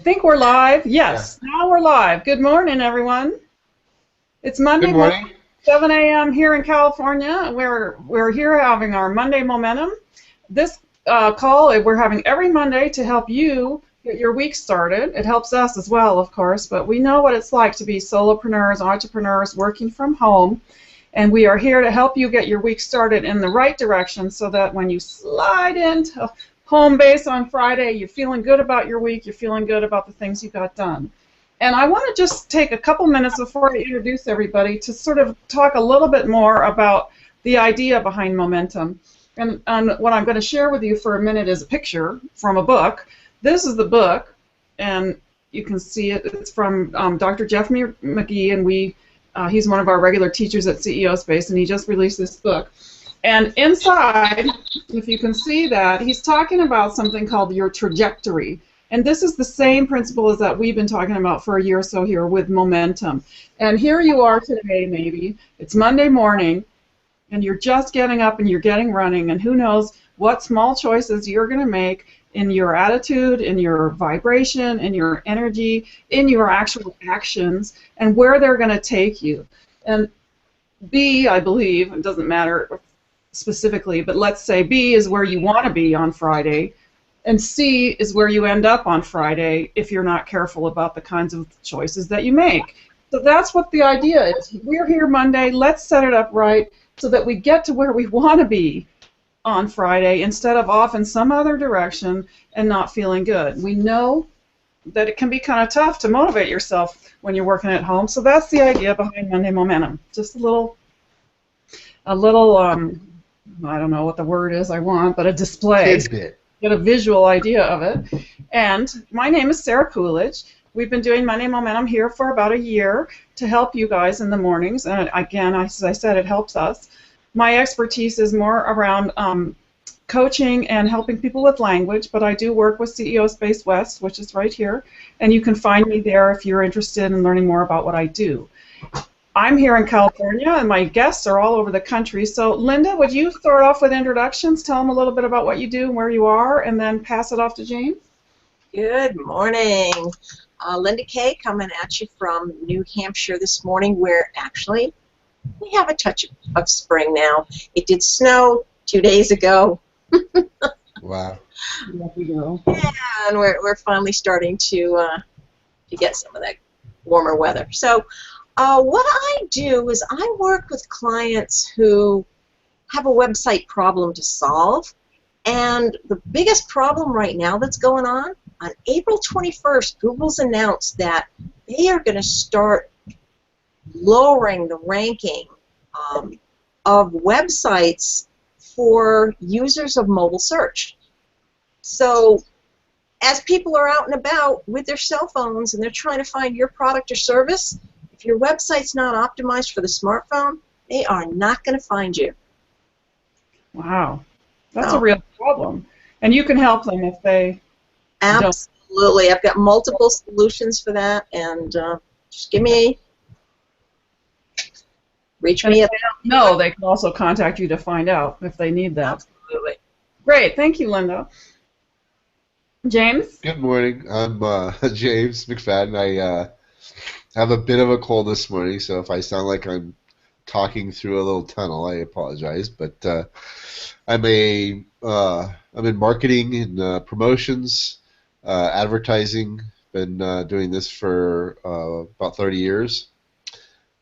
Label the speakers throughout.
Speaker 1: Think we're live.
Speaker 2: Yeah.
Speaker 1: Yes, now we're live. Good morning, everyone. It's
Speaker 2: Good
Speaker 1: Monday morning,
Speaker 2: morning.
Speaker 1: 7 a.m. here in California. We're here having our Monday Momentum. This call we're having every Monday to help you get your week started. It helps us as well, of course, but we know what it's like to be solopreneurs, entrepreneurs working from home, and we are here to help you get your week started in the right direction so that when you slide into home base on Friday, you're feeling good about your week, you're feeling good about the things you got done. And I want to just take a couple minutes before I introduce everybody to sort of talk a little bit more about the idea behind momentum. And what I'm going to share with you for a minute is a picture from a book. This is the book, and you can see it. It's from Dr. Jeff McGee, and he's one of our regular teachers at CEO Space, and he just released this book. And inside, if you can see that, he's talking about something called your trajectory. And this is the same principle as that we've been talking about for a year or so here with momentum. And here you are today, maybe. It's Monday morning, and you're just getting up and you're getting running, and who knows what small choices you're going to make in your attitude, in your vibration, in your energy, in your actual actions, and where they're going to take you. And B, I believe, it doesn't matter specifically, but let's say B is where you want to be on Friday, and C is where you end up on Friday if you're not careful about the kinds of choices that you make. So that's what the idea is. We're here Monday, let's set it up right so that we get to where we want to be on Friday instead of off in some other direction and not feeling good. We know that it can be kind of tough to motivate yourself when you're working at home, so that's the idea behind Monday Momentum. Just a little I don't know what the word is I want, but a display.
Speaker 2: Tidbit.
Speaker 1: Get a visual idea of it. And my name is Sarah Coolidge. We've been doing Monday Momentum here for about a year to help you guys in the mornings. And again, as I said, it helps us. My expertise is more around coaching and helping people with language, but I do work with CEO Space West, which is right here. And you can find me there if you're interested in learning more about what I do. I'm here in California, and my guests are all over the country. So, Linda, would you start off with introductions? Tell them a little bit about what you do and where you are, and then pass it off to James.
Speaker 3: Good morning. Linda Kay coming at you from New Hampshire this morning, where actually we have a touch of spring now. It did snow 2 days ago.
Speaker 2: Wow.
Speaker 1: There we go.
Speaker 3: Yeah, and we're finally starting to get some of that warmer weather. So what I do is I work with clients who have a website problem to solve. And the biggest problem right now that's going on April 21st, Google's announced that they are going to start lowering the ranking of websites for users of mobile search. So as people are out and about with their cell phones and they're trying to find your product or service, if your website's not optimized for the smartphone, they are not going to find you.
Speaker 1: Wow. That's a real problem. And you can help them if they
Speaker 3: Absolutely.
Speaker 1: don't.
Speaker 3: I've got multiple solutions for that, and just reach me.
Speaker 1: No, they can also contact you to find out if they need that.
Speaker 3: Absolutely.
Speaker 1: Great. Thank you, Linda. James?
Speaker 2: Good morning. I'm James McFadden. I have a bit of a cold this morning, so if I sound like I'm talking through a little tunnel, I apologize. But I'm in marketing and promotions, advertising. Been doing this for about 30 years,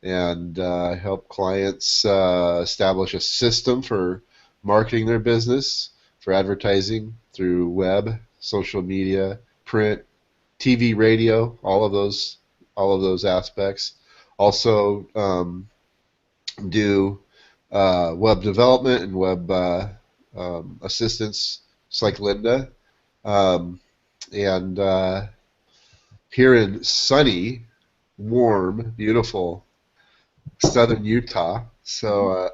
Speaker 2: and help clients establish a system for marketing their business, for advertising through web, social media, print, TV, radio, all of those aspects. Also do web development and web assistance, just like Linda. And here in sunny, warm, beautiful southern Utah, so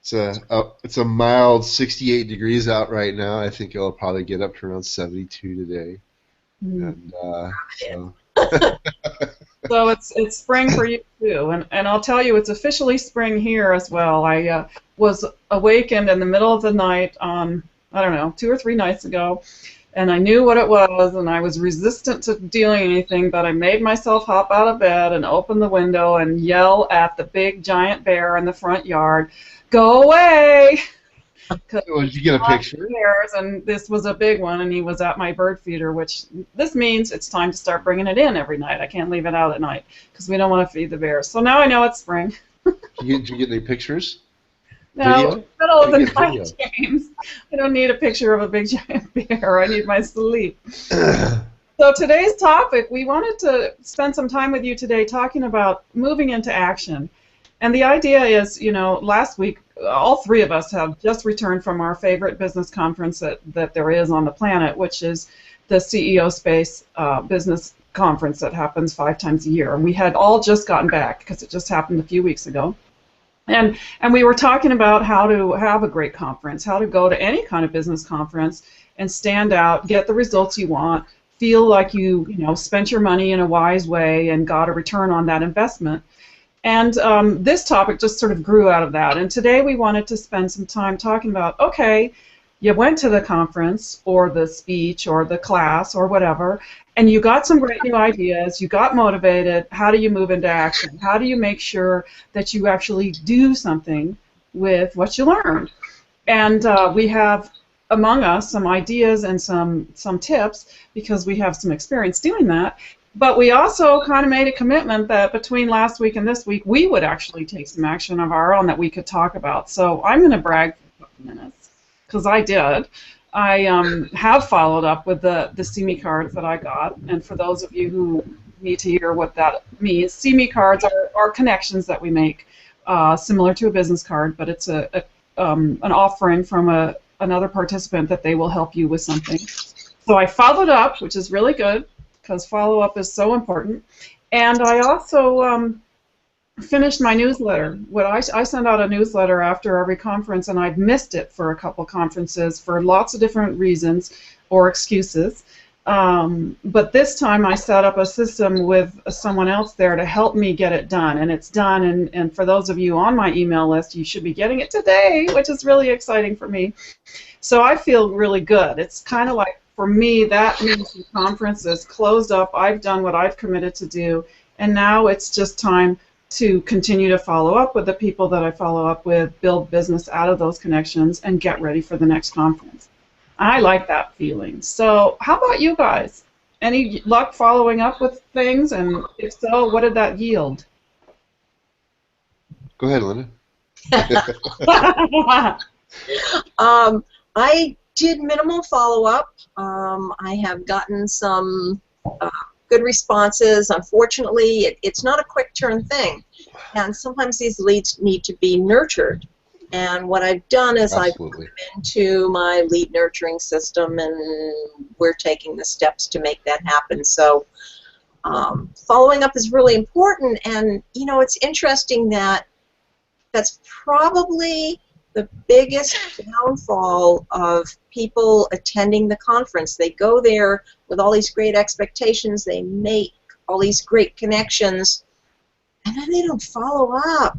Speaker 2: it's a mild 68 degrees out right now. I think it'll probably get up to around 72 today. And so.
Speaker 1: So it's spring for you too, and I'll tell you, it's officially spring here as well. I was awakened in the middle of the night, I don't know, 2 or 3 nights ago, and I knew what it was, and I was resistant to doing anything, but I made myself hop out of bed and open the window and yell at the big giant bear in the front yard, "Go away!" Because
Speaker 2: Did you get a picture?
Speaker 1: bears, and this was a big one, and he was at my bird feeder, which this means it's time to start bringing it in every night. I can't leave it out at night because we don't want to feed the bears. So now I know it's spring.
Speaker 2: Did you get any pictures?
Speaker 1: No,
Speaker 2: Video?
Speaker 1: middle of the
Speaker 2: You get
Speaker 1: night,
Speaker 2: video.
Speaker 1: James. I don't need a picture of a big giant bear. I need my sleep. So today's topic, we wanted to spend some time with you today talking about moving into action. And the idea is, last week, all three of us have just returned from our favorite business conference that there is on the planet, which is the CEO Space Business Conference that happens 5 times a year. And we had all just gotten back because it just happened a few weeks ago. And we were talking about how to have a great conference, how to go to any kind of business conference and stand out, get the results you want, feel like you spent your money in a wise way and got a return on that investment. And this topic just sort of grew out of that. And today we wanted to spend some time talking about, okay, you went to the conference or the speech or the class or whatever, and you got some great new ideas, you got motivated. How do you move into action? How do you make sure that you actually do something with what you learned? And we have among us some ideas and some tips because we have some experience doing that. But we also kind of made a commitment that between last week and this week, we would actually take some action of our own that we could talk about. So I'm going to brag for a couple minutes because I did. I have followed up with the CME cards that I got. And for those of you who need to hear what that means, CME cards are connections that we make, similar to a business card, but it's an offering from another participant that they will help you with something. So I followed up, which is really good, because follow-up is so important. And I also finished my newsletter. I send out a newsletter after every conference, and I've missed it for a couple conferences for lots of different reasons or excuses. But this time I set up a system with someone else there to help me get it done, and it's done. And for those of you on my email list, you should be getting it today, which is really exciting for me. So I feel really good. It's kind of like, for me, that means the conference is closed up. I've done what I've committed to do, and now it's just time to continue to follow up with the people that I follow up with, build business out of those connections, and get ready for the next conference. I like that feeling. So how about you guys? Any luck following up with things, and if so, what did that yield?
Speaker 2: Go ahead, Linda.
Speaker 3: I did minimal follow-up. I have gotten some good responses. Unfortunately, it's not a quick-turn thing, and sometimes these leads need to be nurtured. And what I've done is I've put them into my lead nurturing system, and we're taking the steps to make that happen. So following up is really important, and it's interesting that that's probably the biggest downfall of people attending the conference. They go there with all these great expectations, they make all these great connections, and then they don't follow up.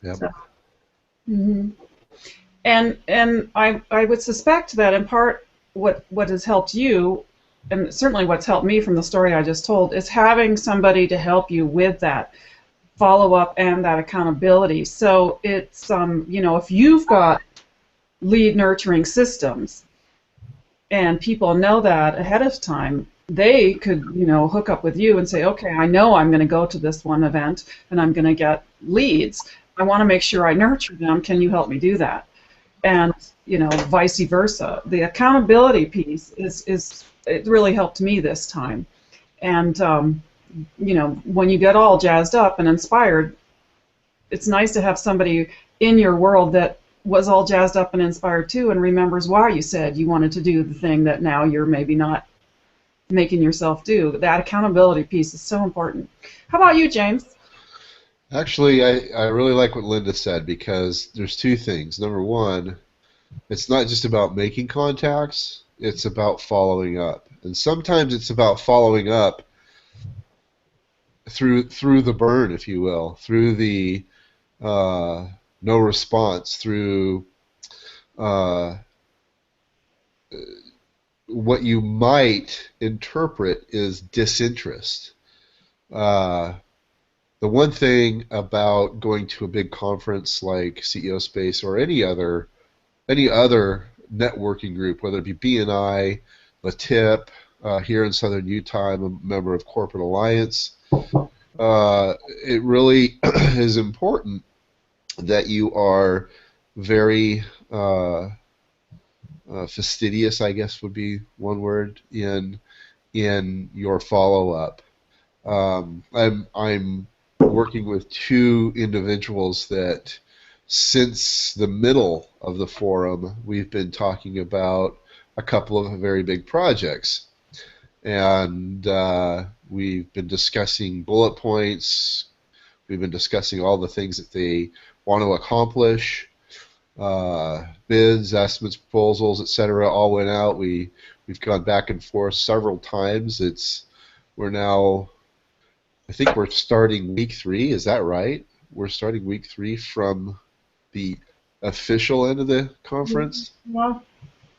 Speaker 2: Yep.
Speaker 3: So.
Speaker 1: Mm-hmm. And I would suspect that in part what has helped you, and certainly what's helped me from the story I just told, is having somebody to help you with that follow-up and that accountability. So it's, if you've got lead nurturing systems and people know that ahead of time, they could, hook up with you and say, okay, I know I'm going to go to this one event and I'm going to get leads. I want to make sure I nurture them. Can you help me do that? And, vice versa. The accountability piece it really helped me this time. And, when you get all jazzed up and inspired, it's nice to have somebody in your world that was all jazzed up and inspired too and remembers why you said you wanted to do the thing that now you're maybe not making yourself do. That accountability piece is so important. How about you, James?
Speaker 2: Actually, I really like what Linda said, because there's two things. Number one, it's not just about making contacts, it's about following up. And sometimes it's about following up through the burn, if you will, through the no response, through what you might interpret is disinterest. Uh, the one thing about going to a big conference like CEO Space or any other networking group, whether it be BNI, the TIP, here in Southern Utah, I'm a member of Corporate Alliance. It really is important that you are very fastidious, I guess would be one word, in your follow-up. I'm working with two individuals that since the middle of the forum we've been talking about a couple of very big projects, and we've been discussing bullet points. We've been discussing all the things that they want to accomplish. Bids, estimates, proposals, etc. all went out. We've gone back and forth several times. We're now, I think we're starting week 3. Is that right? We're starting week 3 from the official end of the conference.
Speaker 1: Yeah.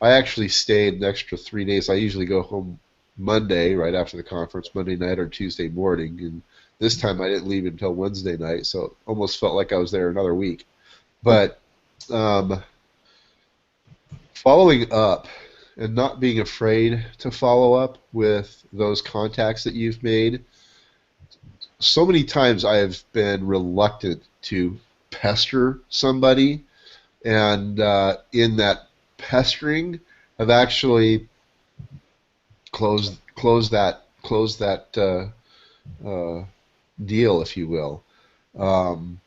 Speaker 2: I actually stayed an extra 3 days. I usually go home Monday right after the conference, Monday night or Tuesday morning, and this time I didn't leave until Wednesday night, so it almost felt like I was there another week. But following up and not being afraid to follow up with those contacts that you've made. So many times I have been reluctant to pester somebody, and in that pestering, I've actually closed that deal, if you will. And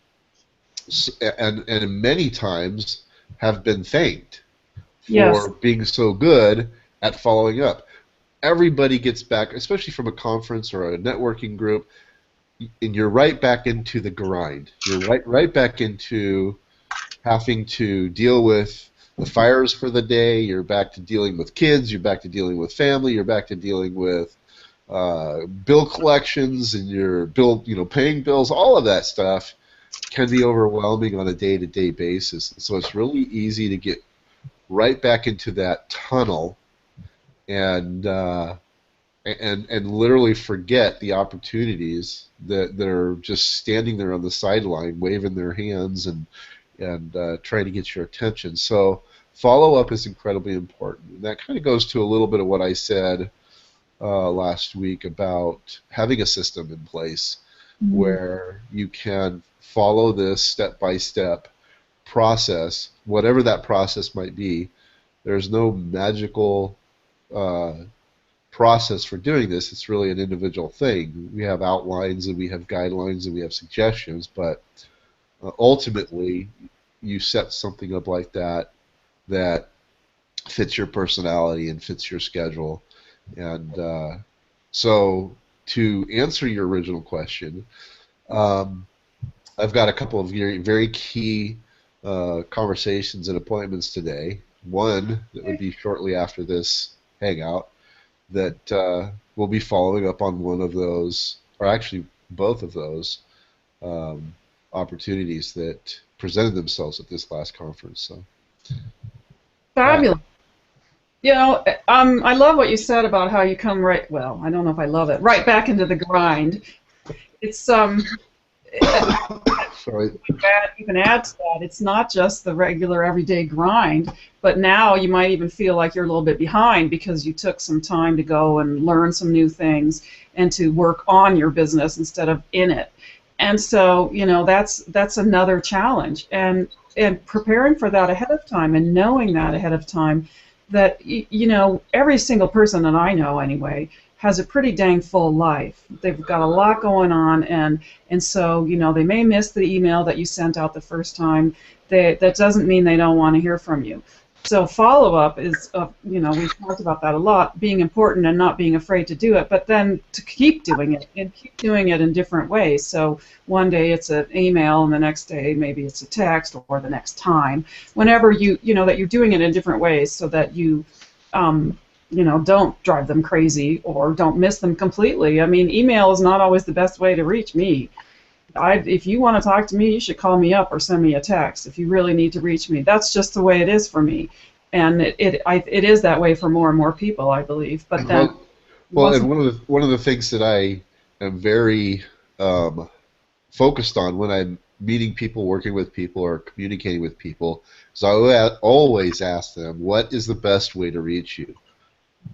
Speaker 2: many times have been thanked for being so good at following up. Everybody gets back, especially from a conference or a networking group, and you're right back into the grind. You're right back into having to deal with the fires for the day. You're back to dealing with kids. You're back to dealing with family. You're back to dealing with bill collections and your paying bills. All of that stuff can be overwhelming on a day-to-day basis. So it's really easy to get right back into that tunnel and literally forget the opportunities that are just standing there on the sideline, waving their hands and trying to get your attention. So follow-up is incredibly important. And that kind of goes to a little bit of what I said last week about having a system in place where you can follow this step-by-step process, whatever that process might be. There's no magical process for doing this. It's really an individual thing. We have outlines and we have guidelines and we have suggestions, but ultimately you set something up like that that fits your personality and fits your schedule. And so to answer your original question, I've got a couple of very, very key conversations and appointments today. One that would be shortly after this hangout that we'll be following up on one of those, or actually both of those opportunities that presented themselves at this last conference. So
Speaker 1: fabulous. You know, I love what you said about how you come right, well, I don't know if I love it, right back into the grind. It's,
Speaker 2: sorry.
Speaker 1: You can add to that, it's not just the regular everyday grind, but now you might even feel like you're a little bit behind because you took some time to go and learn some new things and to work on your business instead of in it. And so, you know, that's another challenge. And preparing for that ahead of time and knowing that ahead of time, that, you know, every single person that I know anyway has a pretty dang full life. They've got a lot going on, and so, you know, they may miss the email that you sent out the first time. That doesn't mean they don't want to hear from you. So follow-up is, you know, we've talked about that a lot, being important and not being afraid to do it, but then to keep doing it, and keep doing it in different ways. So one day it's an email, and the next day maybe it's a text, or the next time. Whenever you know, that you're doing it in different ways so that you, you know, don't drive them crazy or don't miss them completely. I mean, email is not always the best way to reach me. If you want to talk to me, you should call me up or send me a text if you really need to reach me. That's just the way it is for me. and it is that way for more and more people, I believe. But then,
Speaker 2: and one of the things that I am very focused on when I'm meeting people, working with people, or communicating with people, is I always ask them, what is the best way to reach you?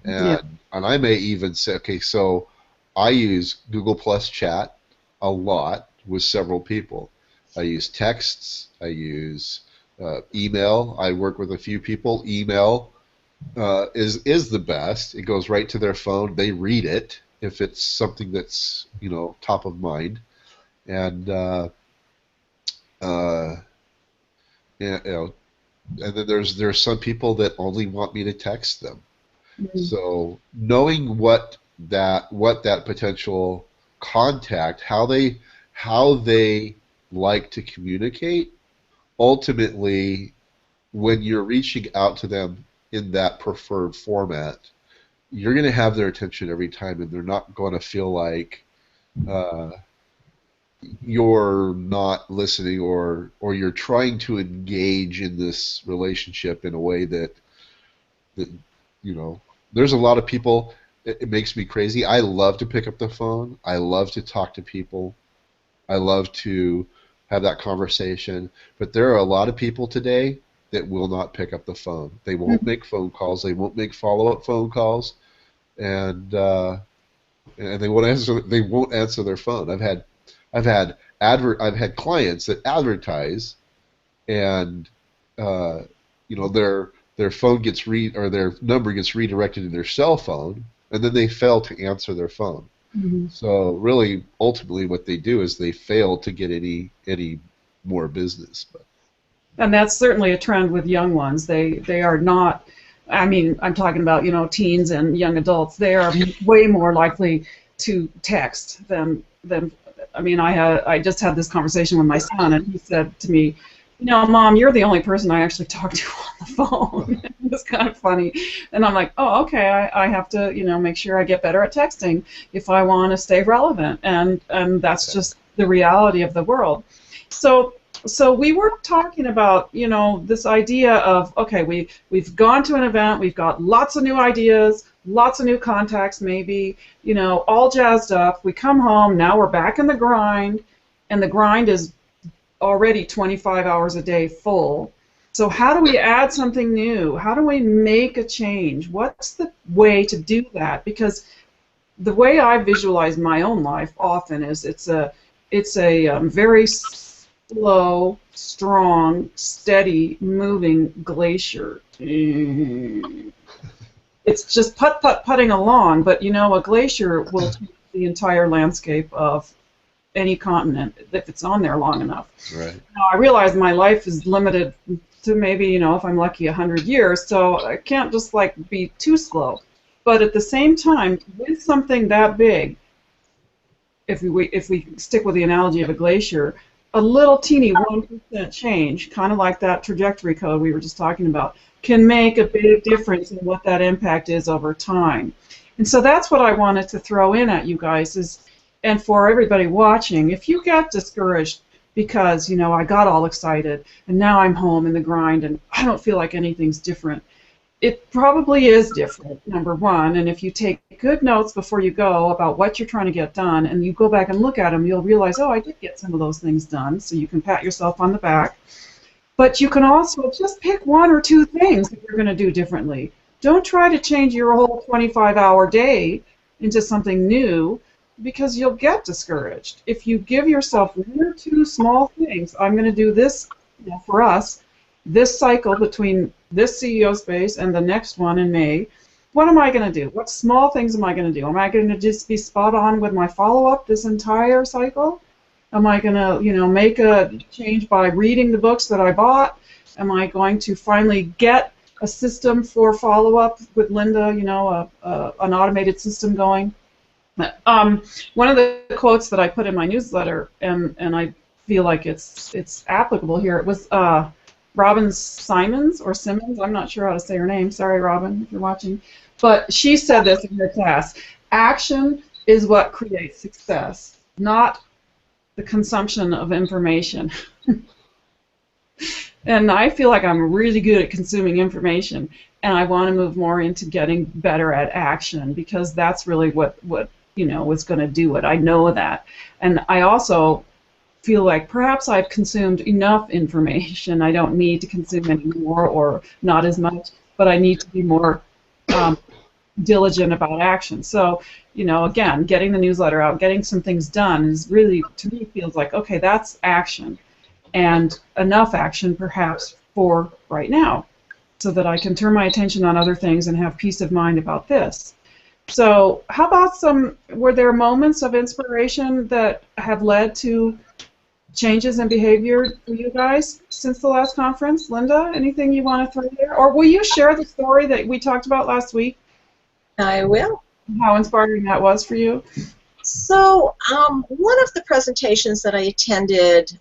Speaker 2: And I may even say, okay, so I use Google Plus Chat a lot with several people. I use texts. I use email. I work with a few people. Email is the best. It goes right to their phone. They read it if it's something that's top of mind. And and then there's some people that only want me to text them. Mm-hmm. So knowing what that potential contact, how they like to communicate, ultimately, when you're reaching out to them in that preferred format, you're going to have their attention every time, and they're not going to feel like you're not listening or you're trying to engage in this relationship in a way that there's a lot of people. It makes me crazy. I love to pick up the phone. I love to talk to people. I love to have that conversation. But there are a lot of people today that will not pick up the phone. They won't make phone calls. They won't make follow-up phone calls, and they won't answer. They won't answer their phone. I've had clients that advertise, and their phone gets or their number gets redirected to their cell phone, and then they fail to answer their phone. Mm-hmm. So really, ultimately, what they do is they fail to get any more business.
Speaker 1: And that's certainly a trend with young ones. They are not. I mean, I'm talking about teens and young adults. They are way more likely to text than. I mean, I just had this conversation with my son, and he said to me, Mom, you're the only person I actually talk to on the phone. It was kind of funny. And I'm like, oh, okay, I have to, make sure I get better at texting if I want to stay relevant. And that's just the reality of the world. So we were talking about, this idea of, okay, we've gone to an event, we've got lots of new ideas, lots of new contacts maybe, all jazzed up. We come home, now we're back in the grind, and the grind is already 25 hours a day full. So how do we add something new? How do we make a change? What's the way to do that? Because the way I visualize my own life often is it's a very slow, strong, steady, moving glacier. It's just putting along, but a glacier will take the entire landscape of any continent if it's on there long enough.
Speaker 2: Right.
Speaker 1: Now, I realize my life is limited to maybe, if I'm lucky, 100 years, so I can't just be too slow. But at the same time, with something that big, if we stick with the analogy of a glacier, a little teeny 1% change, kind of like that trajectory code we were just talking about, can make a big difference in what that impact is over time. And so that's what I wanted to throw in at you guys is, and for everybody watching, if you get discouraged because, I got all excited and now I'm home in the grind and I don't feel like anything's different, it probably is different, number one, and if you take good notes before you go about what you're trying to get done and you go back and look at them, you'll realize, oh, I did get some of those things done, so you can pat yourself on the back. But you can also just pick one or two things that you're going to do differently. Don't try to change your whole 25-hour day into something new because you'll get discouraged. If you give yourself one or two small things, I'm going to do this, for us, this cycle between this CEO space and the next one in May, what am I going to do? What small things am I going to do? Am I going to just be spot on with my follow-up this entire cycle? Am I going to, make a change by reading the books that I bought? Am I going to finally get a system for follow-up with Linda, an automated system going? One of the quotes that I put in my newsletter, and I feel like it's applicable here, it was Robin Simmons, I'm not sure how to say her name, sorry Robin if you're watching, but she said this in her class: action is what creates success, not the consumption of information. And I feel like I'm really good at consuming information, and I want to move more into getting better at action, because that's really what is going to do it. I know that. And I also feel like perhaps I've consumed enough information. I don't need to consume any more or not as much, but I need to be more diligent about action. So, again, getting the newsletter out, getting some things done is really, to me, feels like, okay, that's action, and enough action perhaps for right now, so that I can turn my attention on other things and have peace of mind about this. So how about were there moments of inspiration that have led to changes in behavior for you guys since the last conference? Linda, anything you want to throw there? Or will you share the story that we talked about last week?
Speaker 3: I will.
Speaker 1: How inspiring that was for you?
Speaker 3: So one of the presentations that I attended,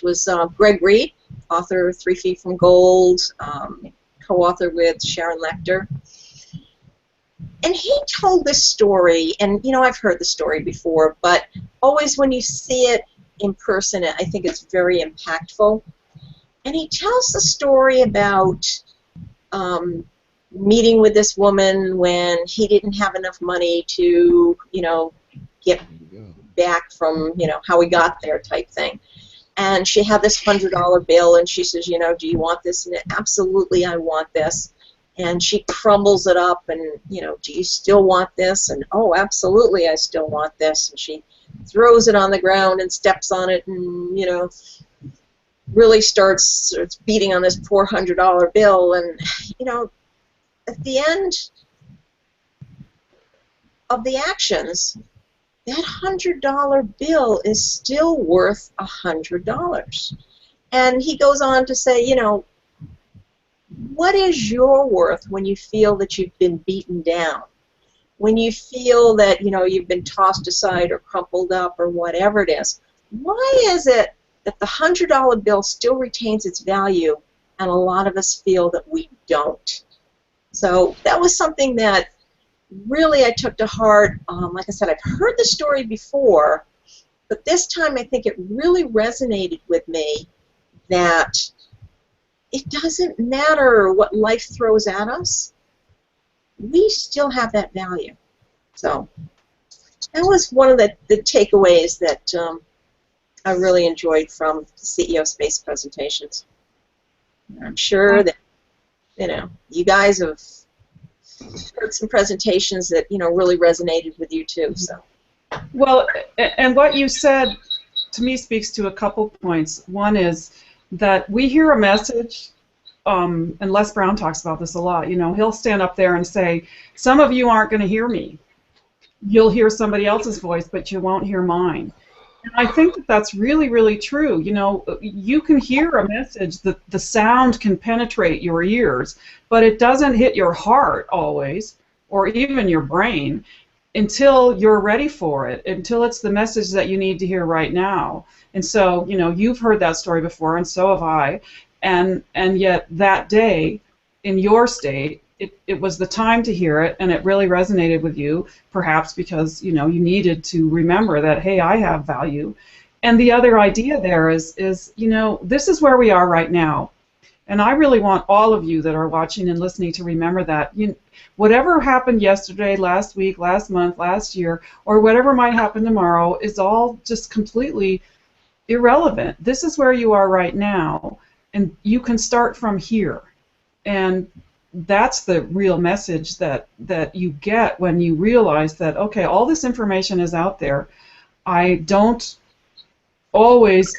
Speaker 3: was Greg Reed, author of 3 Feet from Gold, co-author with Sharon Lechter. And he told this story, and I've heard the story before, but always when you see it in person, I think it's very impactful. And he tells the story about meeting with this woman when he didn't have enough money to, get back from, how he got there type thing. And she had this $100 bill, and she says, do you want this? And absolutely, I want this. And she crumbles it up, and, do you still want this? And, oh, absolutely, I still want this. And she throws it on the ground and steps on it and, really starts beating on this poor $100 bill. And, at the end of the actions, that $100 bill is still worth $100. And he goes on to say, what is your worth when you feel that you've been beaten down? When you feel that, you've been tossed aside or crumpled up or whatever it is? Why is it that the $100 bill still retains its value and a lot of us feel that we don't? So that was something that really I took to heart. Like I said, I've heard the story before, but this time I think it really resonated with me that it doesn't matter what life throws at us, we still have that value. So that was one of the takeaways that I really enjoyed from the CEO Space presentations. I'm sure that you guys have heard some presentations that really resonated with you too. So.
Speaker 1: Well, and what you said to me speaks to a couple points. One is that we hear a message, and Les Brown talks about this a lot. He'll stand up there and say, some of you aren't going to hear me. You'll hear somebody else's voice, but you won't hear mine. And I think that that's really, really true. You can hear a message, the sound can penetrate your ears, but it doesn't hit your heart always, or even your brain, until you're ready for it, until it's the message that you need to hear right now. And so, you've heard that story before, and so have I, and yet that day, in your state, it was the time to hear it, and it really resonated with you, perhaps because, you needed to remember that, hey, I have value. And the other idea there is this is where we are right now. And I really want all of you that are watching and listening to remember that. Whatever happened yesterday, last week, last month, last year, or whatever might happen tomorrow is all just completely irrelevant. This is where you are right now, and you can start from here. And that's the real message that you get when you realize that, okay, all this information is out there. I don't always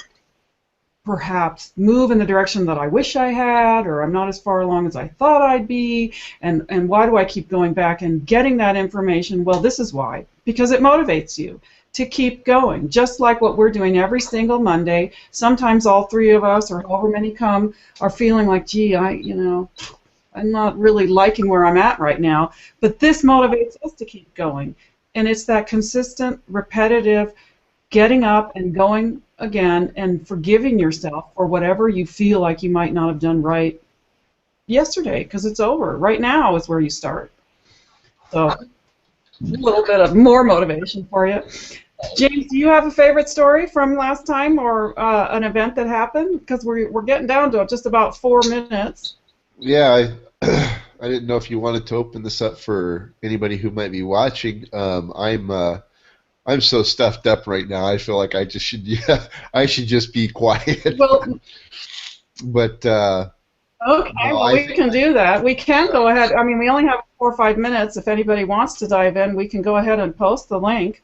Speaker 1: perhaps move in the direction that I wish I had, or I'm not as far along as I thought I'd be, and why do I keep going back and getting that information? Well, this is why. Because it motivates you to keep going, just like what we're doing every single Monday. Sometimes all three of us, or however many come, are feeling like, gee, I'm not really liking where I'm at right now, but this motivates us to keep going. And it's that consistent, repetitive getting up and going again and forgiving yourself for whatever you feel like you might not have done right yesterday, because it's over. Right now is where you start. So a little bit of more motivation for you. James, do you have a favorite story from last time or an event that happened? Because we're getting down to just about 4 minutes.
Speaker 2: Yeah, I didn't know if you wanted to open this up for anybody who might be watching. I'm so stuffed up right now. I feel like I just should I should just be quiet.
Speaker 1: Well,
Speaker 2: But
Speaker 1: okay,
Speaker 2: no,
Speaker 1: well, we can do that. We can go ahead. I mean, we only have 4 or 5 minutes. If anybody wants to dive in, we can go ahead and post the link.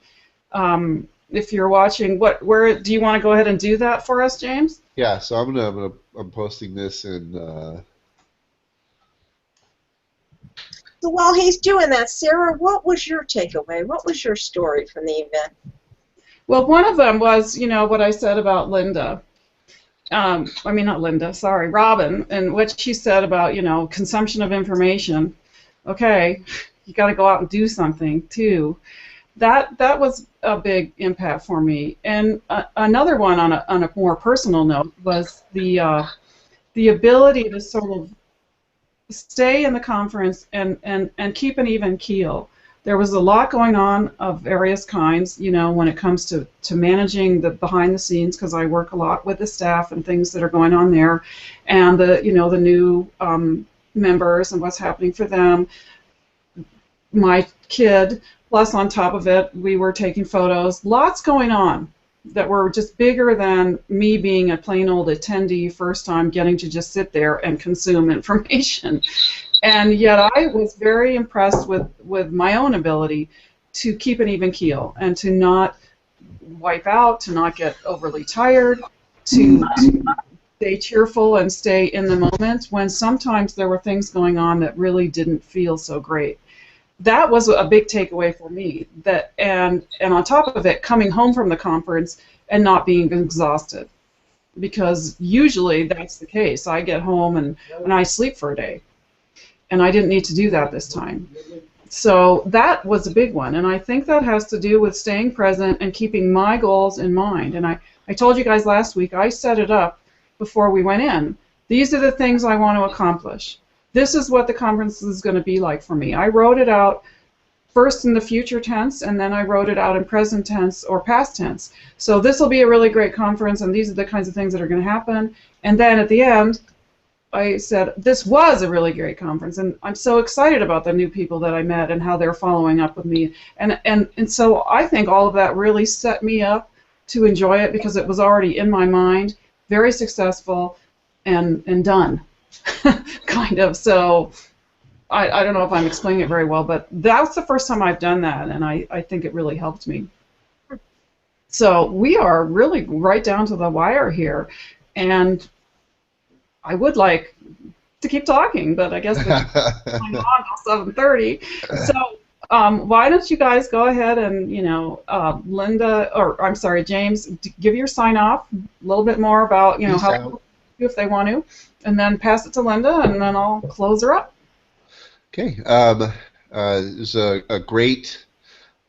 Speaker 1: If you're watching, where do you want to go ahead and do that for us, James?
Speaker 2: yeah. So I'm posting this in.
Speaker 3: So while he's doing that, Sarah, what was your takeaway? What was your story from the event?
Speaker 1: Well, one of them was, what I said about Linda. I mean, not Linda, sorry, Robin, and what she said about, consumption of information. Okay, you got to go out and do something, too. That was a big impact for me. And another one on a more personal note was the ability to sort of stay in the conference and keep an even keel. There was a lot going on of various kinds, when it comes to managing the behind the scenes, because I work a lot with the staff and things that are going on there, and the new members and what's happening for them. My kid, plus on top of it, we were taking photos. Lots going on that were just bigger than me being a plain old attendee, first time getting to just sit there and consume information. And yet I was very impressed with my own ability to keep an even keel and to not wipe out, to not get overly tired, to stay cheerful and stay in the moment when sometimes there were things going on that really didn't feel so great. That was a big takeaway for me. And on top of it, coming home from the conference and not being exhausted, because usually that's the case. I get home and I sleep for a day, and I didn't need to do that this time. So that was a big one, and I think that has to do with staying present and keeping my goals in mind. And I told you guys last week, I set it up before we went in. These are the things I want to accomplish. This is what the conference is going to be like for me. I wrote it out first in the future tense, and then I wrote it out in present tense or past tense. So this will be a really great conference, and these are the kinds of things that are going to happen. And then at the end, I said, this was a really great conference, and I'm so excited about the new people that I met and how they're following up with me. And so I think all of that really set me up to enjoy it because it was already in my mind, very successful, and done. Kind of. So I don't know if I'm explaining it very well, but that's the first time I've done that, and I think it really helped me. So we are really right down to the wire here, and I would like to keep talking, but I guess we're going on till 7:30. So why don't you guys go ahead and, Linda, or I'm sorry, James, give your sign off, a little bit more about, how people do if they want to, and then pass it to Linda, and then I'll close her up.
Speaker 2: Okay. It was a great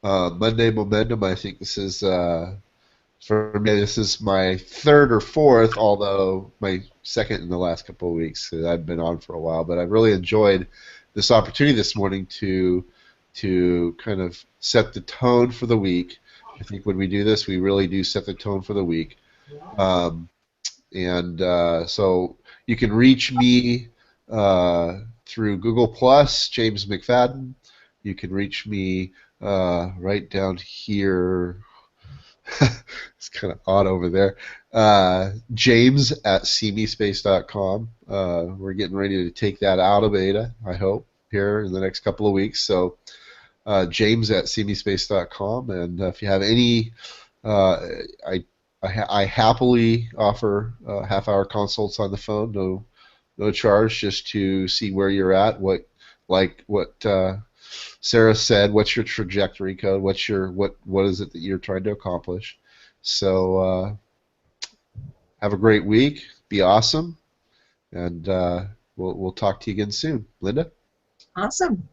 Speaker 2: Monday Momentum. I think this is, for me, this is my third or fourth, although my second in the last couple of weeks. I've been on for a while, but I've really enjoyed this opportunity this morning to kind of set the tone for the week. I think when we do this, we really do set the tone for the week. So you can reach me through Google+, James McFadden. You can reach me right down here. It's kind of odd over there. James at cmespace.com. We're getting ready to take that out of beta, I hope, here in the next couple of weeks. So James at cmespace.com. And if you have any, I happily offer half-hour consults on the phone, no charge, just to see where you're at, what Sarah said, what's your trajectory code, what is it that you're trying to accomplish. So have a great week, be awesome, and we'll talk to you again soon. Linda?
Speaker 3: Awesome.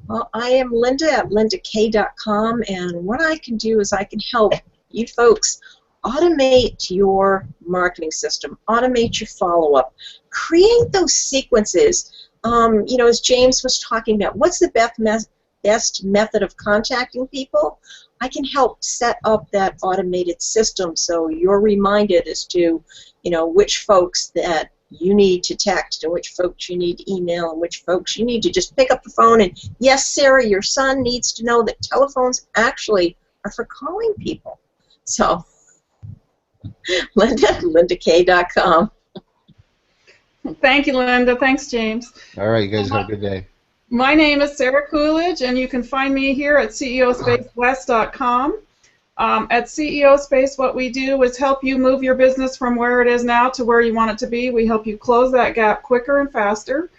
Speaker 3: Well, I am Linda at lindak.com, and what I can do is I can help you folks automate your marketing system, automate your follow-up, create those sequences. As James was talking about, what's the best method of contacting people, I can help set up that automated system so you're reminded as to, which folks that you need to text and which folks you need to email and which folks you need to just pick up the phone and, yes, Sarah, your son needs to know that telephones actually are for calling people. So, Linda, lindak.com.
Speaker 1: Thank you, Linda. Thanks, James.
Speaker 2: All right, you guys have a good day.
Speaker 1: My name is Sarah Coolidge, and you can find me here at ceospacewest.com. At CEO Space, what we do is help you move your business from where it is now to where you want it to be. We help you close that gap quicker and faster.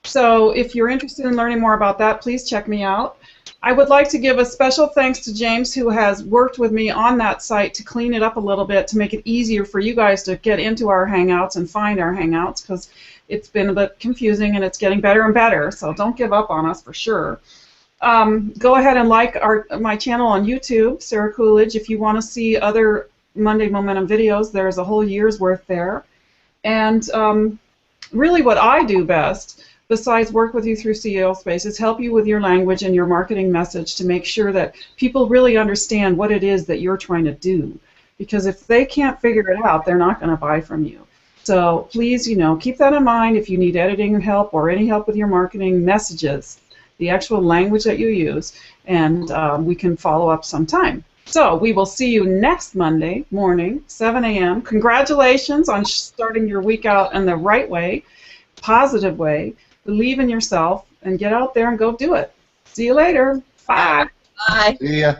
Speaker 1: So if you're interested in learning more about that, please check me out. I would like to give a special thanks to James, who has worked with me on that site to clean it up a little bit to make it easier for you guys to get into our Hangouts and find our Hangouts, because it's been a bit confusing and it's getting better and better, so don't give up on us for sure. Go ahead and like my channel on YouTube, Sarah Coolidge. If you want to see other Monday Momentum videos, there's a whole year's worth there. And really what I do best, besides work with you through CEO Space, is help you with your language and your marketing message to make sure that people really understand what it is that you're trying to do. Because if they can't figure it out, they're not going to buy from you. So please, keep that in mind if you need editing help or any help with your marketing messages, the actual language that you use, and we can follow up sometime. So we will see you next Monday morning, 7 a.m. Congratulations on starting your week out in the right way, positive way. Believe in yourself and get out there and go do it. See you later. Bye.
Speaker 3: Bye.
Speaker 2: See ya.